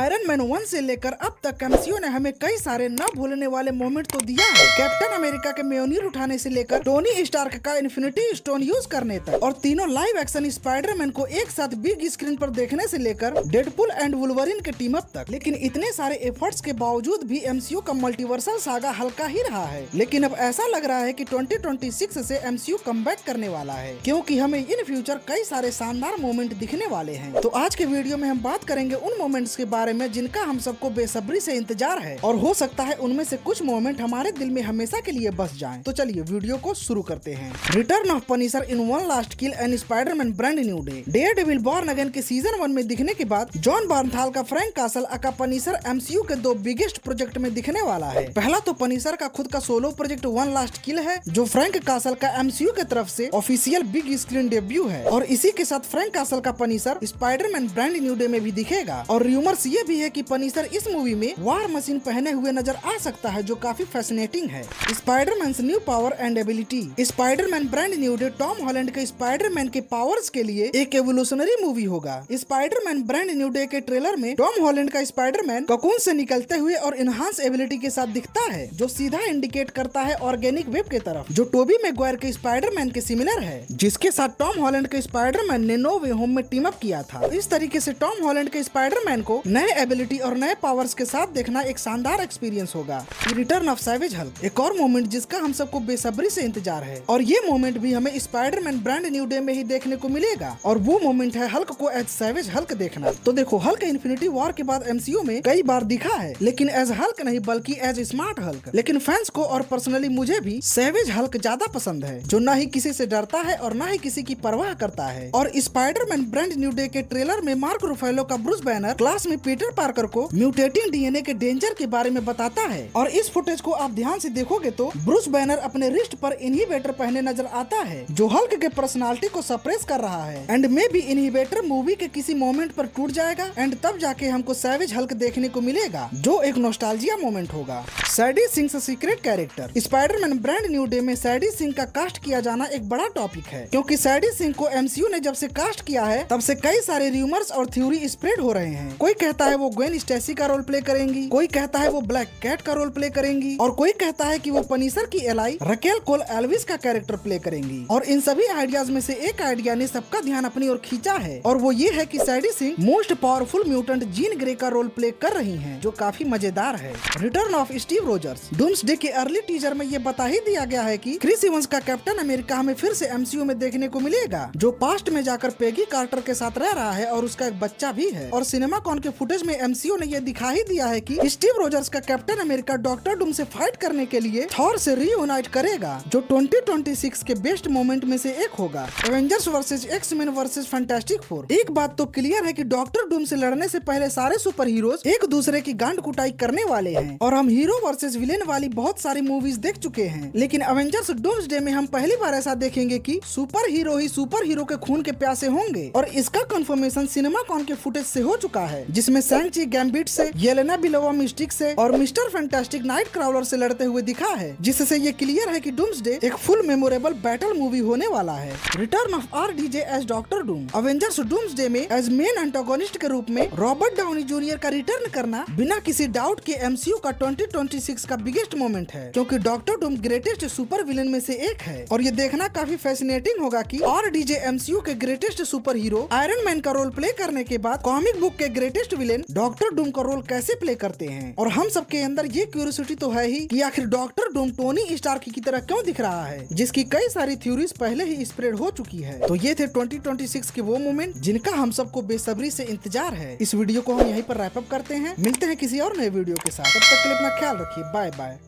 Iron man 1 से लेकर अब तक एमसीयू ने हमें कई सारे न भूलने वाले मोमेंट तो दिया है। कैप्टन अमेरिका के म्योनिर उठाने से लेकर टोनी स्टार्क का इन्फिनिटी स्टोन यूज करने तक, और तीनों लाइव एक्शन स्पाइडरमैन को एक साथ बिग स्क्रीन पर देखने से लेकर डेडपुल एंड वुल्वरिन के टीम अप तक। लेकिन इतने सारे एफर्ट्स के बावजूद भी एमसीयू का मल्टीवर्सल सागा हल्का ही रहा है। लेकिन अब ऐसा लग रहा है कि 2026 से एमसीयू कमबैक करने वाला है, क्योंकि हमें इन फ्यूचर कई सारे शानदार मोमेंट दिखने वाले हैं। तो आज के वीडियो में हम बात करेंगे उन मोमेंट्स के बारे में जिनका हम सबको बेसब्री से इंतजार है, और हो सकता है उनमें से कुछ मोमेंट हमारे दिल में हमेशा के लिए बस जाएं। तो चलिए वीडियो को शुरू करते हैं। Return of Punisher in one last kill and Spiderman brand new day. Daredevil born again के सीजन 1 में दिखने के बाद जॉन बर्नथाल का फ्रैंक कासल का पनिशर एमसीयू के दो बिगेस्ट प्रोजेक्ट में दिखने वाला है। पहला तो पनिशर का खुद का सोलो प्रोजेक्ट वन लास्ट किल है, जो फ्रैंक कासल का एमसीयू की तरफ से ऑफिशियल बिग स्क्रीन डेब्यू है, और इसी के साथ फ्रैंक कासल का Punisher Spiderman brand new day में भी दिखेगा। और रूमर्स ये भी है कि पनिशर इस मूवी में वार मशीन पहने हुए नजर आ सकता है, जो काफी फैसिनेटिंग है। Spiderman new power and ability. Spiderman brand new day Tom Holland के स्पाइडरमैन के पावर्स के लिए एक एवोल्यूशनरी मूवी होगा। स्पाइडरमैन ब्रांड न्यू डे के ट्रेलर में टॉम हॉलैंड का स्पाइडरमैन ककून से निकलते हुए और इनहांस एबिलिटी के साथ दिखता है, जो सीधा इंडिकेट करता है ऑर्गेनिक वेब के तरफ, जो टोबी मैगवायर के स्पाइडरमैन के सिमिलर है, जिसके साथ टॉम हॉलैंड के स्पाइडरमैन ने नो वे होम में टीम अप किया था। इस तरीके से टॉम हॉलैंड के स्पाइडरमैन को नए एबिलिटी और नए पावर्स के साथ देखना एक शानदार एक्सपीरियंस होगा। रिटर्न ऑफ सैवेज हल्क, एक और मोमेंट जिसका हम सबको बेसब्री से इंतजार है, और ये मोमेंट भी हमें स्पाइडरमैन ब्रांड न्यू डे में ही देखने को मिलेगा, और वो मोमेंट है हल्क को एज सैवेज हल्क देखना। तो देखो, हल्क इन्फिनिटी वॉर के बाद एमसीयू में कई बार दिखा है, लेकिन एज हल्क नहीं बल्कि एज स्मार्ट हल्क। लेकिन फैंस को और पर्सनली मुझे भी सैवेज हल्क ज्यादा पसंद है, जो न ही किसी से डरता है और न ही किसी की परवाह करता है। और स्पाइडरमैन ब्रांड न्यू डे के ट्रेलर में मार्क रुफेलो का ब्रूस बैनर क्लास में पीटर पार्कर को म्यूटेटिंग डीएनए के डेंजर के बारे में बताता है, और इस फुटेज को आप ध्यान से देखोगे तो ब्रूस बैनर अपने रिस्ट पर इनहिबिटर पहने नजर आता है, जो हल्क के पर्सनालिटी को सप्रेस कर रहा है। एंड में भी इनहिबिटर मूवी के किसी मोमेंट पर टूट जाएगा, एंड तब जाके हमको सैवेज हल्क देखने को मिलेगा, जो एक नॉस्टैल्जिया मोमेंट होगा। सैडी सिंह से secret character. Spiderman brand new day में सैडी सिंह का कास्ट किया जाना एक बड़ा टॉपिक है, क्योंकि सैडी सिंह को एमसीयू ने जब से कास्ट किया है तब से कई सारे रूमर्स और थ्योरी स्प्रेड हो रहे हैं। कोई कहता है वो ग्वेन स्टेसी का रोल प्ले करेंगी, कोई कहता है वो ब्लैक कैट का रोल प्ले करेंगी, और कोई कहता है कि वो पनिशर की एलाई रकेल कोल एल्विस का कैरेक्टर प्ले करेंगी। और इन सभी आइडियाज में से एक आइडिया ने सबका ध्यान अपनी ओर खींचा है, और वो ये है कि Sadie Sink most powerful mutant Jean Grey का रोल प्ले कर रही हैं, जो काफी मजेदार है। Return of Steve Rogers. Doomsday के अर्ली टीजर में ये बता ही दिया गया है कि क्रिस इवंस का कैप्टन अमेरिका हमें फिर से एमसीयू में देखने को मिलेगा, जो पास्ट में जाकर पेगी कार्टर के साथ रह रहा है, और उसका एक बच्चा भी है। और सिनेमा कॉन के फुटेज में एमसीयू ने यह दिखा ही दिया है कि स्टीव रोजर्स का कैप्टन अमेरिका डॉक्टर डूम से फाइट करने के लिए थॉर से रीयूनाइट करेगा, जो 2026 के बेस्ट मोमेंट में से एक होगा। Avengers versus X Men versus fantastic four. एक बात तो क्लियर है कि डॉक्टर डूम से लड़ने से पहले सारे सुपर हीरोज एक दूसरे की गांड कुटाई करने वाले हैं, और हम हीरो वर्सेस विलेन वाली बहुत सारी मूवीज देख चुके हैं। लेकिन एवेंजर्स डूम्सडे में हम पहली बार ऐसा देखेंगे कि सुपर हीरो ही सुपर हीरो के खून के प्यासे होंगे, और इसका कंफर्मेशन सिनेमा कॉन के फुटेज से हो चुका है, जिसमें शैंग-ची गैम्बिट से, येलेना बिलोवा मिस्टिक से, और मिस्टर फैंटास्टिक नाइट क्राउलर से लड़ते हुए दिखा है, जिससे ये क्लियर है कि डूम्सडे एक फुल मेमोरेबल बैटल मूवी होने वाला है। Return of RDJ as Doctor Doom. Avengers Doomsday में एज मेन एंटागोनिस्ट के रूप में रॉबर्ट डाउनी जूनियर का रिटर्न करना बिना किसी डाउट के एमसीयू का 2026 का बिगेस्ट मोमेंट है, क्योंकि doctor Doom greatest super villain में से एक है। और ये देखना काफी फैसिनेटिंग होगा कि आरडीजे एमसीयू के greatest super hero iron man का रोल प्ले करने के बाद कॉमिक बुक के ग्रेटेस्ट विलेन डॉक्टर डूम का रोल कैसे प्ले करते हैं। और हम सबके अंदर ये क्यूरियोसिटी तो है ही कि आखिर डॉक्टर डूम टोनी स्टार्क की तरह क्यों दिख रहा है, जिसकी कई सारी थ्योरीज पहले ही स्प्रेड हो चुकी है। तो ये थे 2026 के वो मोमेंट जिनका हम सबको बेसब्री से इंतजार है। इस वीडियो को हम यहीं पर रैप अप करते हैं, मिलते हैं किसी और नए वीडियो के साथ। तब तक के लिए अपना ख्याल रखिए, बाय बाय।